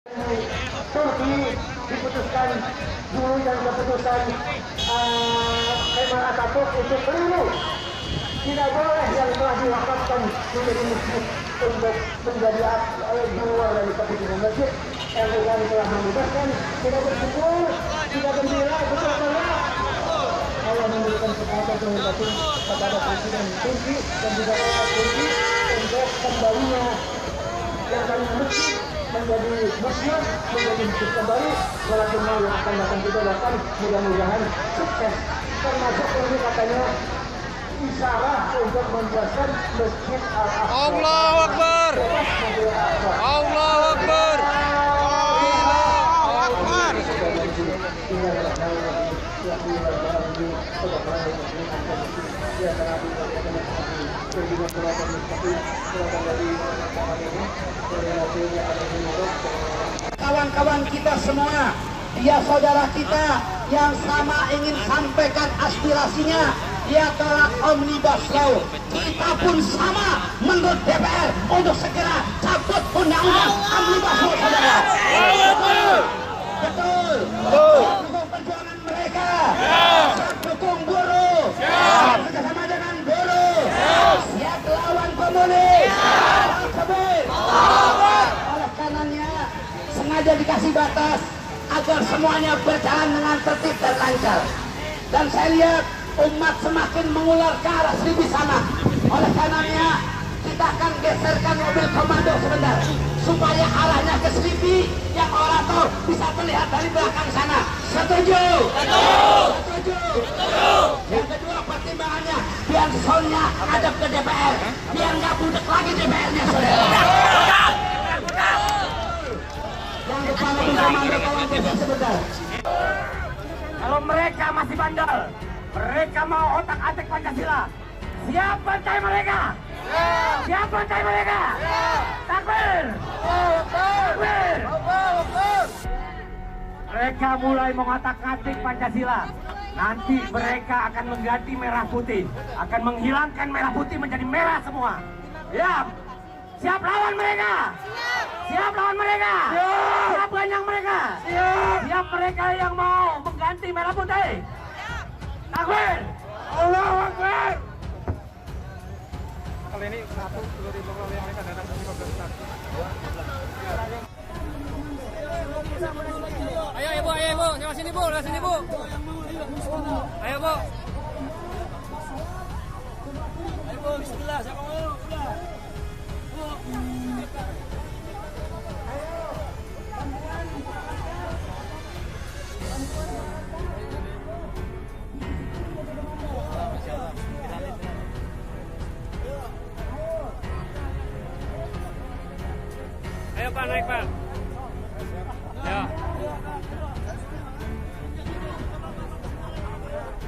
Turki diputuskan dulu dan keputusan Kemal Atatürk untuk keliru. Tidak boleh yang telah diwakafkan menjadi masjid untuk menjadi di luar dari keputusan masjid. Erdogan telah membebaskan, tidak bersyukur, tidak gembira, betul benar. Allah memberikan kesempatan kepada Presiden Turki dan juga rakyat Turki untuk kembalinya yang kami masjid menjadi muslim, menjadi muslim kembali. Walaupun yang akan datang kita datang, mudah-mudahan sukses. Termasuk ini katanya isyarat untuk menjelaskan masjid Al-Aqsa. Allahu Akbar. Allahu Akbar. Allahu Akbar. Kawan-kawan kita semua, dia saudara kita yang sama ingin sampaikan aspirasinya, dia tolak Omnibus Law. Kita pun sama menurut DPR untuk segera cabut undang-undang Omnibus Law, saudara. Betul. Dukung perjuangan mereka. Siap dukung buruh. Siap bersama dengan buruh. Siap lawan komunis. Oleh karenanya sengaja dikasih batas agar semuanya berjalan dengan tertib dan lancar. Dan saya lihat umat semakin mengular ke arah Selipi sana. Oleh karenanya kita akan geserkan mobil komando sebentar supaya arahnya ke Selipi, yang orator bisa terlihat dari belakang sana. Setuju? Setuju. Yang kedua pertimbangannya biar soundnya ngadep ke DPR, biar nggak budek lagi DPR-nya, saudara. Yang kepala komando tolong geser sebentar. Kalau mereka masih bandel, mereka mau otak-atik Pancasila, siap bantai mereka? Siap bantai mereka? Takbir! Takbir! Mereka mulai mengotak-atik Pancasila. Nanti mereka akan mengganti merah putih, akan menghilangkan merah putih menjadi merah semua. Siap? Siap lawan mereka? Siap lawan mereka? Siap ganyang mereka? Siap mereka yang mau mengganti merah putih? Takbir! Allahu Akbar! Kali ini 10.000 kalau yang lain akan datang 15 besar. Ayo ibu, lewat sini bu, lewat sini bu. Ayo bu. Ayo bu, bismillah, siapa mau? Ayo Pak, naik Pak. Ya.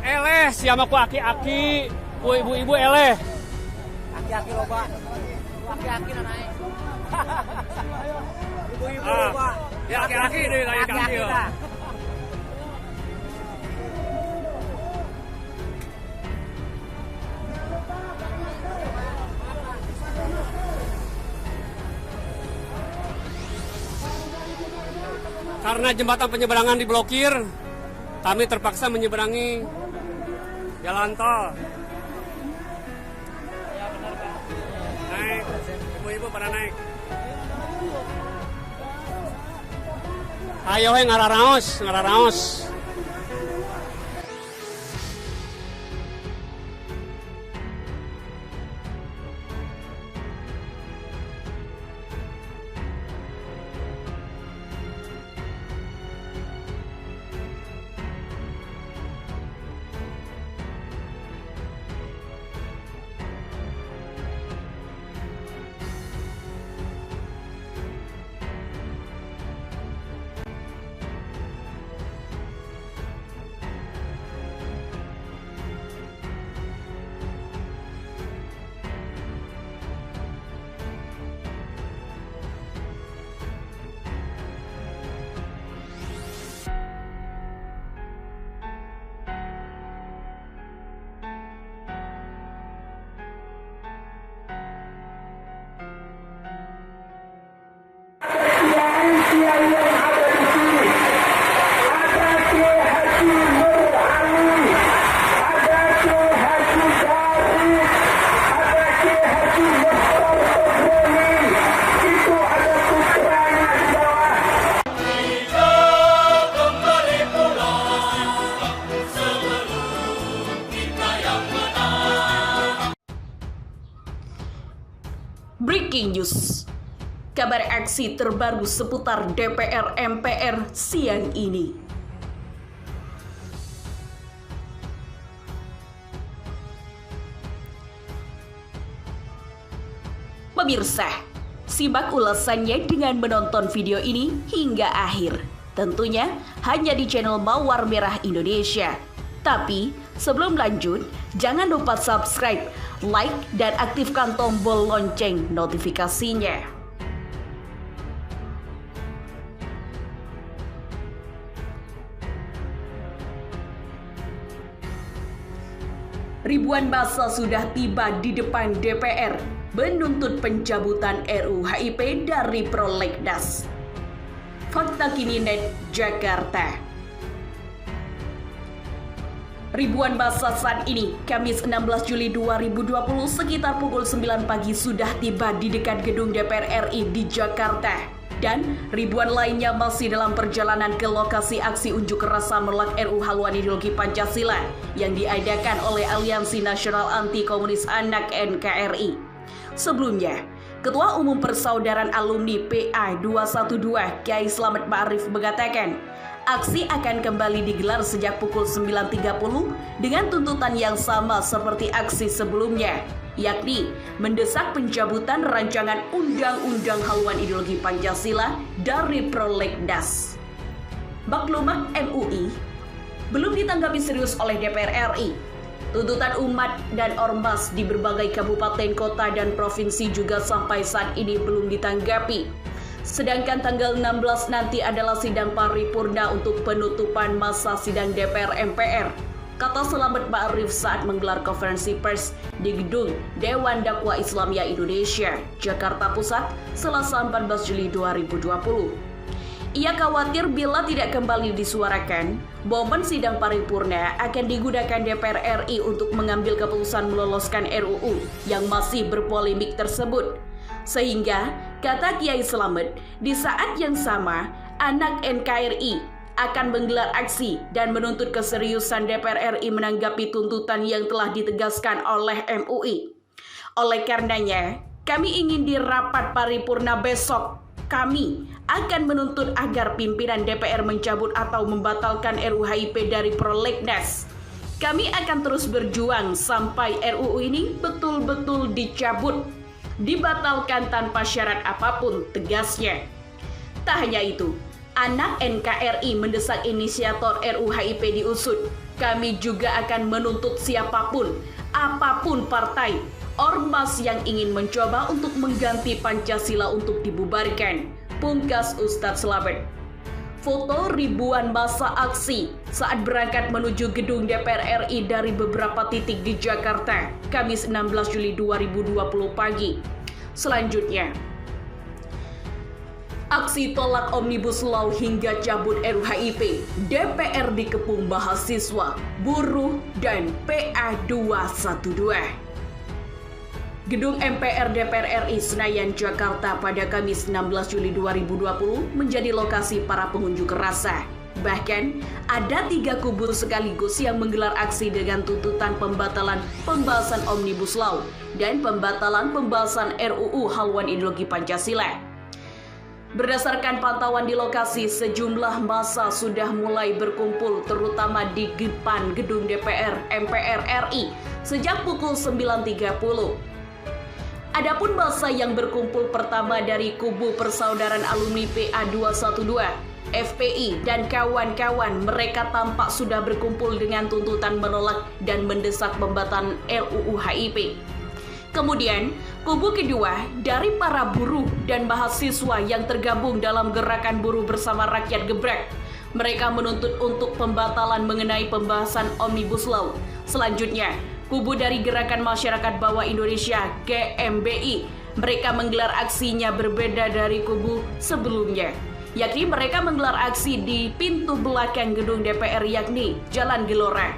Eleh, siapa ku aki-aki, ku ibu-ibu eleh. Aki-aki loba. Aki-aki na naik. Ibu-ibu loba. Ya aki-aki deh, aki-aki. Karena jembatan penyeberangan diblokir, kami terpaksa menyeberangi jalan tol. Naik, ibu-ibu pada naik. Ayo ngararaos. kabar aksi terbaru seputar DPR MPR siang ini. Pemirsa, simak ulasannya dengan menonton video ini hingga akhir. Tentunya hanya di channel Mawar Merah Indonesia. Tapi sebelum lanjut, jangan lupa subscribe, like, dan aktifkan tombol lonceng notifikasinya. Ribuan massa sudah tiba di depan DPR menuntut pencabutan RUU HIP dari Prolegnas. Fakta Kini Net, Jakarta. Ribuan massa saat ini, Kamis 16 Juli 2020 sekitar pukul 9 pagi sudah tiba di dekat gedung DPR RI di Jakarta. Dan ribuan lainnya masih dalam perjalanan ke lokasi aksi unjuk rasa menolak RUU Haluan Ideologi Pancasila yang diadakan oleh Aliansi Nasional Anti Komunis Anak NKRI. Sebelumnya, Ketua Umum Persaudaraan Alumni PA 212 Kyai Slamet Ma'arif mengatakan, aksi akan kembali digelar sejak pukul 9.30 dengan tuntutan yang sama seperti aksi sebelumnya, yakni mendesak pencabutan rancangan Undang-Undang Haluan Ideologi Pancasila dari Prolegnas. Maklumat MUI belum ditanggapi serius oleh DPR RI. Tuntutan umat dan ormas di berbagai kabupaten, kota, dan provinsi juga sampai saat ini belum ditanggapi. Sedangkan tanggal 16 nanti adalah sidang paripurna untuk penutupan masa sidang DPR MPR, kata Slamet Ma'arif saat menggelar konferensi pers di gedung Dewan Dakwah Islamiyah Indonesia, Jakarta Pusat, Selasa 14 Juli 2020. Ia khawatir bila tidak kembali disuarakan, momen sidang paripurna akan digunakan DPR RI untuk mengambil keputusan meloloskan RUU yang masih berpolemik tersebut. Sehingga, kata Kyai Slamet, di saat yang sama, anak NKRI akan menggelar aksi dan menuntut keseriusan DPR RI menanggapi tuntutan yang telah ditegaskan oleh MUI. Oleh karenanya, kami ingin di rapat paripurna besok, kami akan menuntut agar pimpinan DPR mencabut atau membatalkan RUU HIP dari Prolegnas. Kami akan terus berjuang sampai RUU ini betul-betul dicabut, dibatalkan tanpa syarat apapun, tegasnya. Tak hanya itu, anak NKRI mendesak inisiator RUU HIP diusut. Kami juga akan menuntut siapapun, apapun partai, ormas yang ingin mencoba untuk mengganti Pancasila untuk dibubarkan, pungkas Ustadz Slamet. Foto ribuan massa aksi saat berangkat menuju gedung DPR RI dari beberapa titik di Jakarta, Kamis 16 Juli 2020 pagi. Selanjutnya, aksi tolak Omnibus Law hingga cabut RUU HIP, DPR dikepung mahasiswa, buruh, dan PA 212. Gedung MPR DPR RI Senayan, Jakarta pada Kamis 16 Juli 2020 menjadi lokasi para pengunjuk rasa. Bahkan, ada 3 kubu sekaligus yang menggelar aksi dengan tuntutan pembatalan pembahasan Omnibus Law dan pembatalan pembahasan RUU Haluan Ideologi Pancasila. Berdasarkan pantauan di lokasi, sejumlah massa sudah mulai berkumpul terutama di depan gedung DPR MPR RI sejak pukul 9.30. Adapun massa yang berkumpul pertama dari kubu Persaudaraan Alumni PA 212, FPI, dan kawan-kawan, mereka tampak sudah berkumpul dengan tuntutan menolak dan mendesak pembatalan RUU HIP. Kemudian, kubu kedua dari para buruh dan mahasiswa yang tergabung dalam Gerakan Buruh Bersama Rakyat Gebrek. Mereka menuntut untuk pembatalan mengenai pembahasan Omnibus Law. Selanjutnya, kubu dari Gerakan Masyarakat Bawah Indonesia GMBI, mereka menggelar aksinya berbeda dari kubu sebelumnya, yakni mereka menggelar aksi di pintu belakang gedung DPR yakni Jalan Gelora.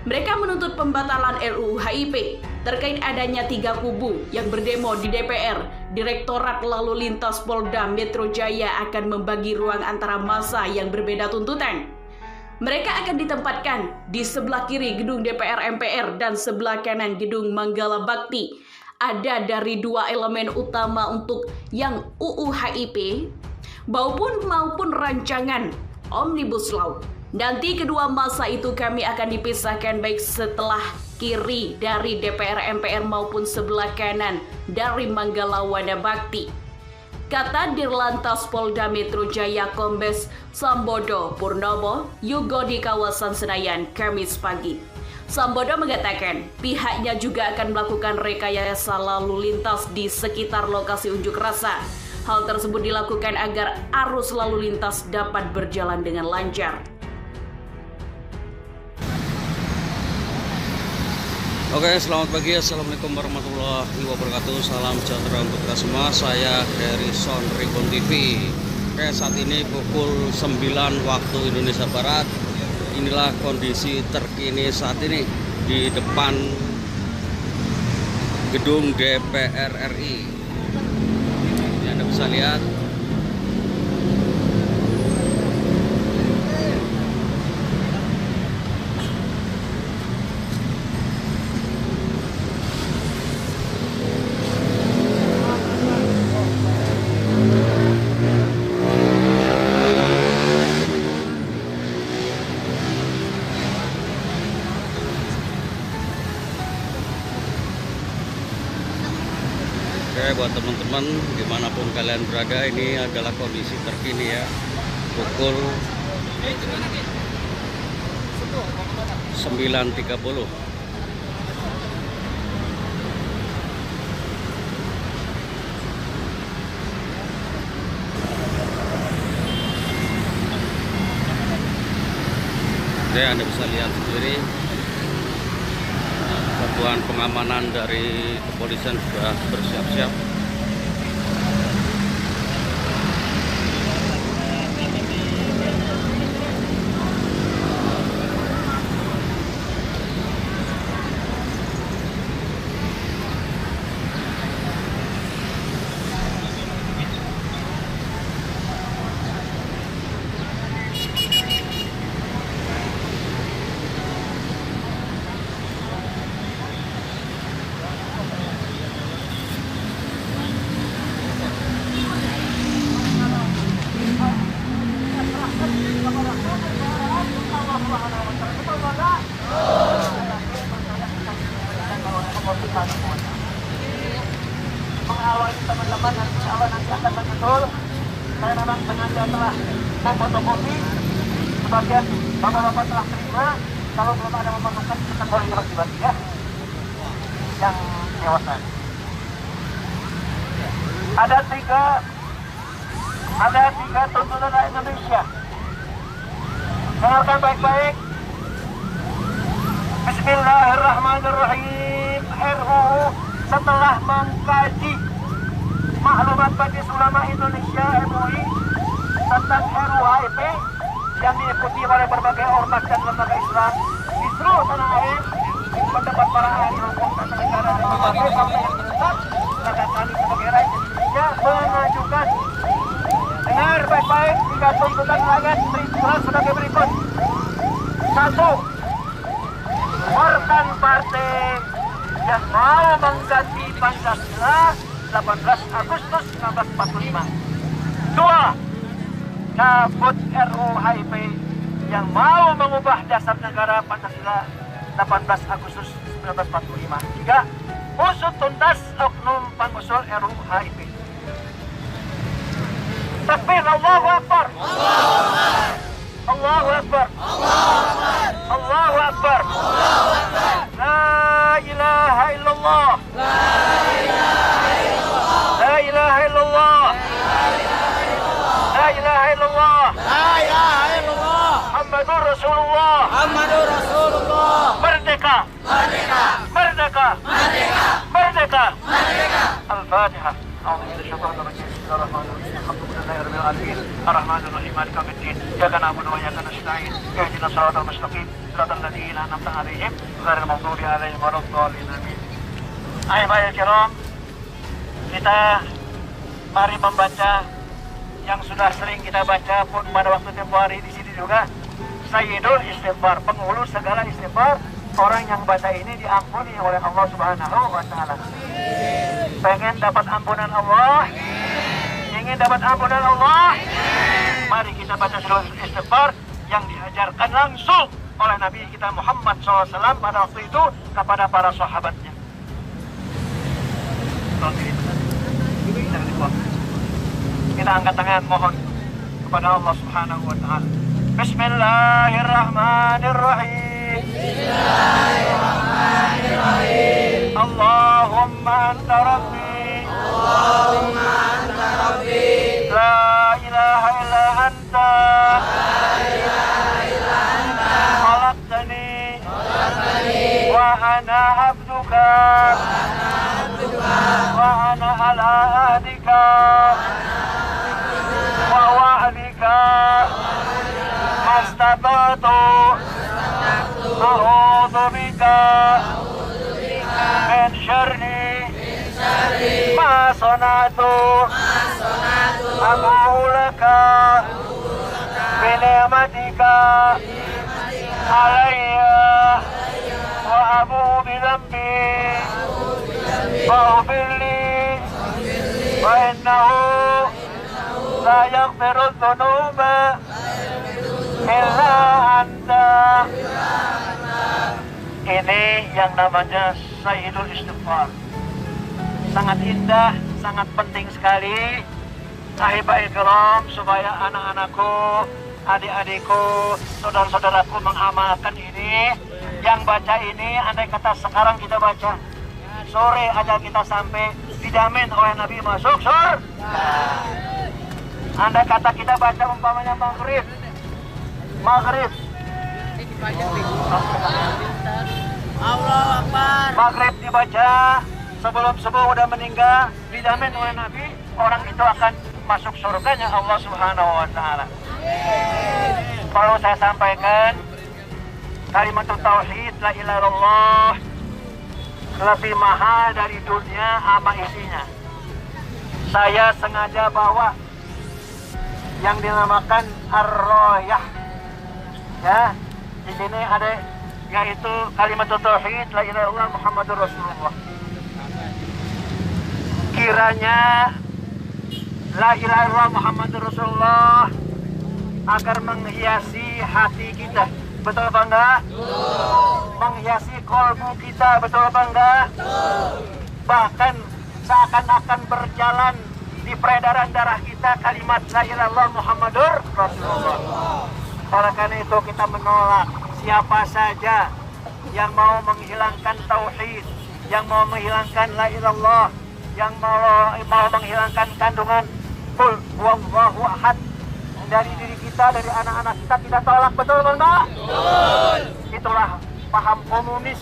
Mereka menuntut pembatalan RUU HIP. Terkait adanya 3 kubu yang berdemo di DPR, Direktorat Lalu Lintas Polda Metro Jaya akan membagi ruang antara massa yang berbeda tuntutan. Mereka akan ditempatkan di sebelah kiri gedung DPR MPR dan sebelah kanan gedung Manggala Bakti. ada dari dua elemen utama untuk yang UU HIP maupun rancangan Omnibus Law. Nanti kedua masa itu kami akan dipisahkan baik setelah kiri dari DPR MPR maupun sebelah kanan dari Manggala Wana Bakti. Kata Dirlantas Polda Metro Jaya Kombes Sambodo Purnomo Yugo di kawasan Senayan Kamis pagi. Sambodo mengatakan pihaknya juga akan melakukan rekayasa lalu lintas di sekitar lokasi unjuk rasa. Hal tersebut dilakukan agar arus lalu lintas dapat berjalan dengan lancar. Oke, selamat pagi. Assalamualaikum warahmatullahi wabarakatuh. Salam sejahtera untuk kita semua. Saya Harrison Ribon TV. Oke, saat ini pukul 9 waktu Indonesia Barat. Inilah kondisi terkini saat ini di depan gedung DPR RI. Ini Anda bisa lihat. Oke, buat teman-teman dimanapun kalian berada, ini adalah kondisi terkini ya, pukul 9.30. Oke, Anda bisa lihat sendiri satuan pengamanan dari kepolisian sudah bersiap-siap. Mengawali teman-teman dan insya Allah nanti akan menyusul. Saya memang sengaja telah memfotokopi, sebagian bapak-bapak telah terima. Kalau belum ada memerlukan kita boleh dibagi ya, yang dewasa. Ada tiga tuntutan rakyat Indonesia. Dengarkan baik-baik. Bismillahirrahmanirrahim. RUU setelah mengkaji maklumat Majelis Ulama Indonesia MUI tentang RUU HIP yang diikuti oleh berbagai ormas dan lembaga Islam di seluruh tanah air, mendapat para ahli hukum tata negara dan berbagai partai yang besar, maka kami sebagai rakyat Indonesia mengajukan, dengar baik-baik, tiga tuntutan rakyat sebagai berikut. 1. Keluarkan partai yang mau mengganti Pancasila 18 Agustus 1945. 2. Cabut RUU HIP yang mau mengubah dasar negara Pancasila 18 Agustus 1945. 3. Usut tuntas oknum pengusul RUU HIP. Takbir, Allahu Akbar. Allahu Akbar. Allahu Akbar. La ilaha illallah. La ilaha illallah. La ilaha illallah. Muhammadur Rasulullah. Merdeka. Merdeka. Merdeka. Al-Fatihah. أعوذ بالله من الشيطان الرجيم بسم الله الرحمن الرحيم الحمد لله رب العالمين الرحمن الرحيم مالك يوم الدين إياك نعبد وإياك نستعين اهدنا الصراط المستقيم صراط الذين أنعمت عليهم غير المغضوب عليهم ولا الضالين آمين. Ayah kiram, kita mari membaca yang sudah sering kita baca pun pada waktu tempoh hari di sini juga, Sayyidul Istighfar, penghulu segala istighfar, orang yang baca ini diampuni oleh Allah Subhanahu wa Ta'ala. Pengen dapat ampunan Allah? Ingin dapat ampunan Allah? Mari kita baca surah istighfar yang diajarkan langsung oleh Nabi kita Muhammad SAW pada waktu itu kepada para sahabatnya. Kita angkat tangan mohon kepada Allah Subhanahu wa Ta'ala. Bismillahirrahmanirrahim. Bismillahirrahmanirrahim. Allahumma anta rabbi. Allahumma anta rabbi. La ilaha illa anta. La ilaha illa anta. Khalaqtani. Wa ana abduka. Wa ana ala ahdika. Wa wa'dika. Mastata'tu. A'udzu bika min syarri ma sana'tu. Abu'u laka bi ni'matika alayya wa abu'u bi dhanbi faghfir li fa innahu la yaghfiru dhunuba illa anta. Ini yang namanya Sayyidul Istighfar. Sangat indah, sangat penting sekali. Ahibah ikram, supaya anak-anakku, adik-adikku, saudara-saudaraku mengamalkan ini. Yang baca ini, andai kata sekarang kita baca, sore aja kita sampai, dijamin oleh Nabi masuk surga. Andai kata kita baca umpamanya maghrib, Allah Akbar. Maghrib dibaca, sebelum subuh udah meninggal, dijamin oleh Nabi, orang itu akan masuk surganya Allah Subhanahu wa Ta'ala. Kalau saya sampaikan kalimat tauhid la ilaha illallah lebih mahal dari dunia sama isinya. Saya sengaja bawa yang dinamakan Ar-Royah. Ya, di sini ada yaitu kalimat tauhid la ilaha illallah Muhammadur Rasulullah. Kiranya la ilaha illallah Muhammadur Rasulullah agar menghiasi hati kita, betul apa enggak? Menghiasi kolbu kita, betul apa enggak? Bahkan seakan-akan berjalan di peredaran darah kita kalimat la ilaha illallah Muhammadur Rasulullah. Oleh karena itu kita menolak siapa saja yang mau menghilangkan tauhid, yang mau menghilangkan la ilaha illallah, yang mau menghilangkan kandungan qul huwallahu ahad dari diri kita, dari anak-anak kita tolak, betul enggak? Betul. Itulah paham komunis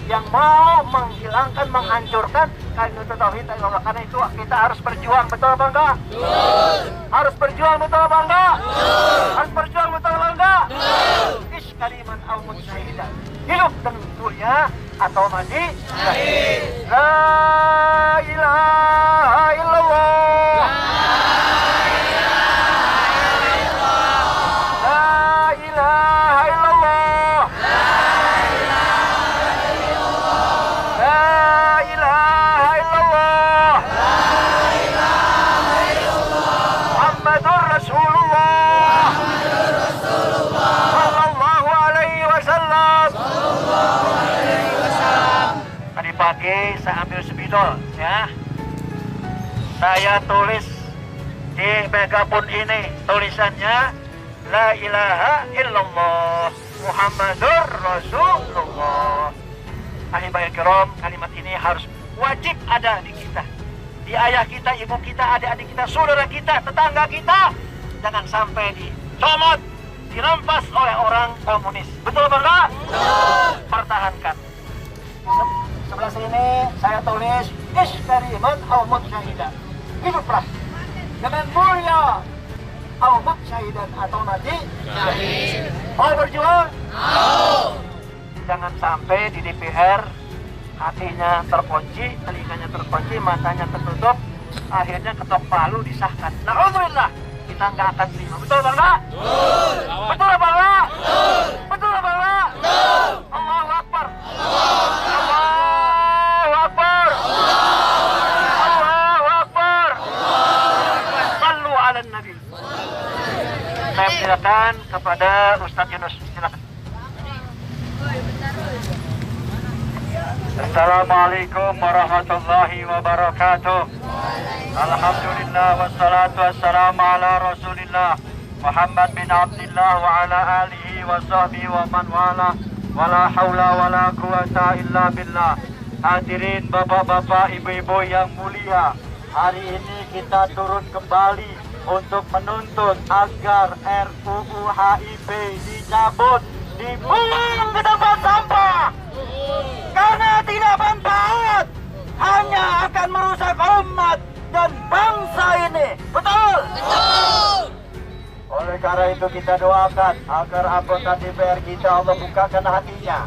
yang mau menghilangkan, menghancurkan kalimat tauhid la ilaha illallah. Karena itu kita harus berjuang, betul apa enggak? Betul. Harus berjuang, betul apa enggak? Betul. Harus berjuang, betul apa enggak? Betul. Ish kaliman au mujtahidan. Hidup dengan dunia atau mati syahid. La ilaha illallah. La ilaha illallah. La ilaha illallah. Muhammadur Rasulullah. Sallallahu alaihi wasallam. Tadi pagi saya ambil spidol ya. Saya tulis di megapun ini tulisannya la ilaha illallah Muhammadur Rasulullah. Ahibah kiram, kalimat ini harus wajib ada di kita, di ayah kita, ibu kita, adik-adik kita, saudara kita, tetangga kita. Jangan sampai dicomot, dirampas oleh orang komunis. Betul apa enggak? Betul. Pertahankan. Sebelah sini saya tulis ish kariman au mujtahidan. Hiduplah dengan mulia au mujtahidan atau mati syahid. Mau berjuang? Mau. Jangan sampai di DPR hatinya terkunci, telinganya terkunci, matanya tertutup, akhirnya ketok palu disahkan. Na'udzubillah, kita nggak akan terima. Betul apa enggak? Betul. Betul apa enggak? Betul. Betul apa enggak? Betul. Allahu Akbar. saya silakan kepada Ustadz Yunus. Silakan. Assalamualaikum warahmatullahi wabarakatuh. Alhamdulillah wassalatu wassalamu ala Rasulillah Muhammad bin Abdullah wa ala alihi wa sahbihi wa man wala wala haula wala quwata illa billah. Hadirin bapak-bapak, ibu-ibu yang mulia, hari ini kita turun kembali untuk menuntut agar RUU HIP dicabut, dibuang ke tempat sampah karena tidak manfaat, hanya akan merusak umat dan bangsa ini. Betul? Betul. Oleh karena itu kita doakan agar anggota DPR kita Allah bukakan hatinya.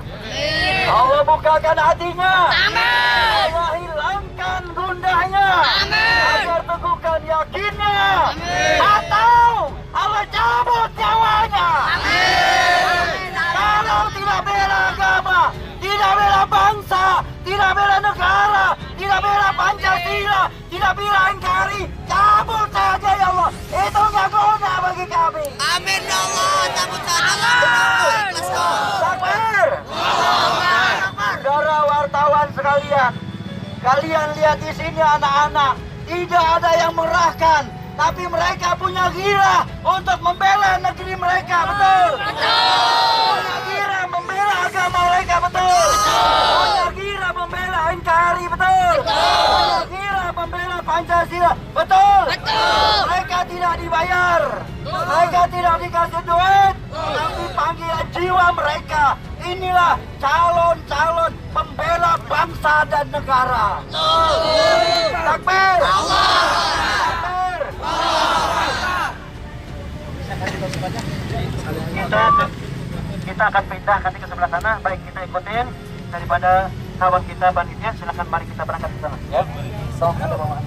Allah bukakan hatinya. Amin. Allah hilangkan gundahnya. Amin. Agar teguhkan yakinnya. Amin. Atau Allah cabut nyawanya. Amin. Kalau tidak bela agama, tidak bela bangsa, tidak bela negara, tidak bela Pancasila, tidak bela NKRI, cabut saja ya Allah. Itu nggak guna bagi kami. Amin ya Allah, cabut saja. Takbir. Saudara wartawan sekalian, kalian lihat di sini anak-anak, tidak ada yang merahkan, tapi mereka punya gila untuk membela negeri mereka, betul? Punya gila membela agama mereka, betul? Punya gila membela NKRI, betul? Punya gila membela Pancasila, betul? Mereka tidak dibayar, mereka tidak dikasih duit, tapi panggilan jiwa mereka. Inilah calon-calon pembela bangsa dan negara. Takbir! Takbir! Kita akan pindah nanti ke sebelah sana. Baik, kita ikutin daripada kawan kita panitia. Silakan, mari kita berangkat ke sana. Ya. So, ada bawaan.